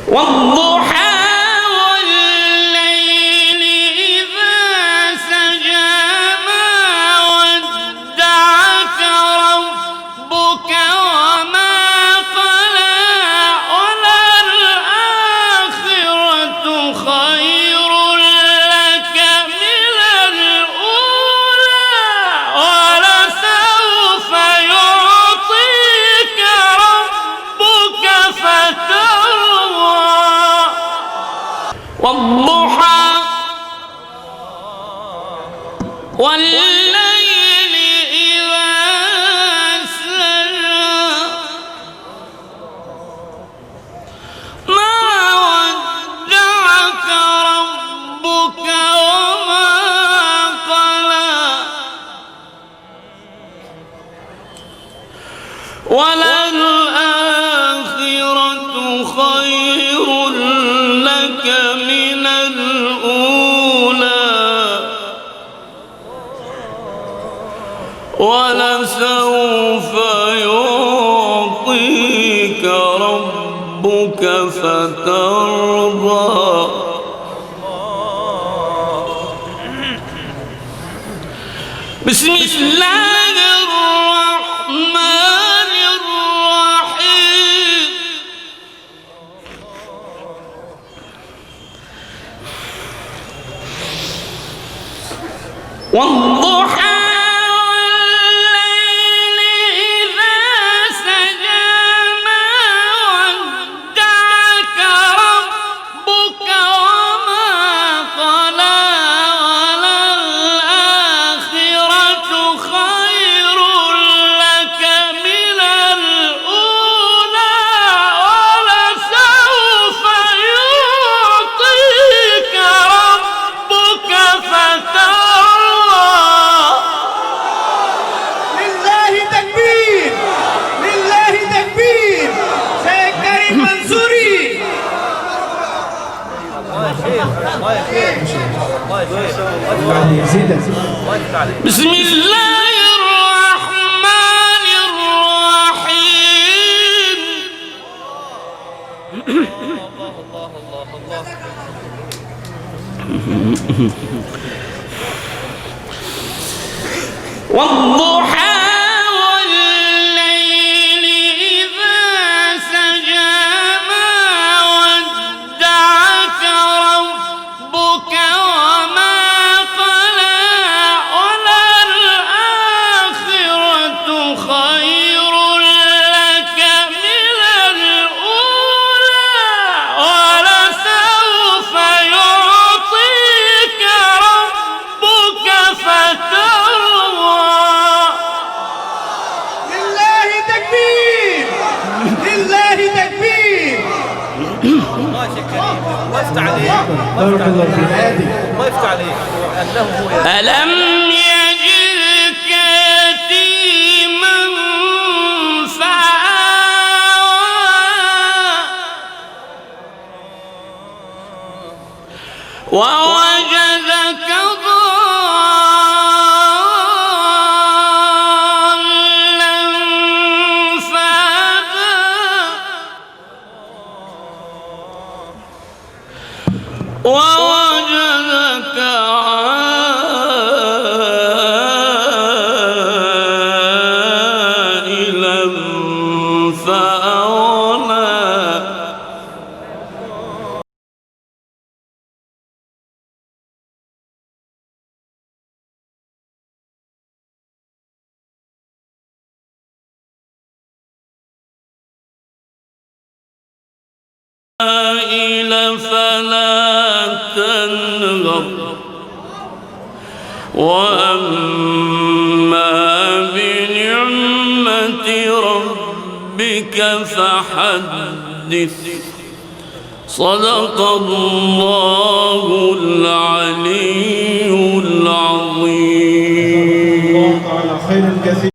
والضحى والليل إذا سجى ما ودعك ربك وما قلى وللآخرة خير لك من الأولى ولسوف يعطيك ربك فترضى والضحى والليل إذا سجى ما ودعك ربك وما قلى وللآخرة خير لك من الأولى ولسوف يعطيك ربك فترضى بسم الله الرحمن الرحيم والضحى والليل إذا سجى ما ودعك ربك وما قلى وللآخرة خير لك من الأولى ولسوف يعطيك ربك فترضى لله تكبير لله تكبير شيخ كريم منصوري بسم الله الرحمن الرحيم والضحى والليل إذا سجى ما ودعك ربك وما قلى وللآخرة خير لك من الأولى ولسوف يعطيك ربك فترضى لله تكبير لله تكبير الله شيخ كريم وقفت عليه وقفت عليه أنه هو ألم يجدك يتيما فآوى ووجدك ضالا فهدى ووجدك عائلا فأغنى فلا تنهر وأما بنعمة ربك فحدث صدق الله العلي العظيم. على خير كثير.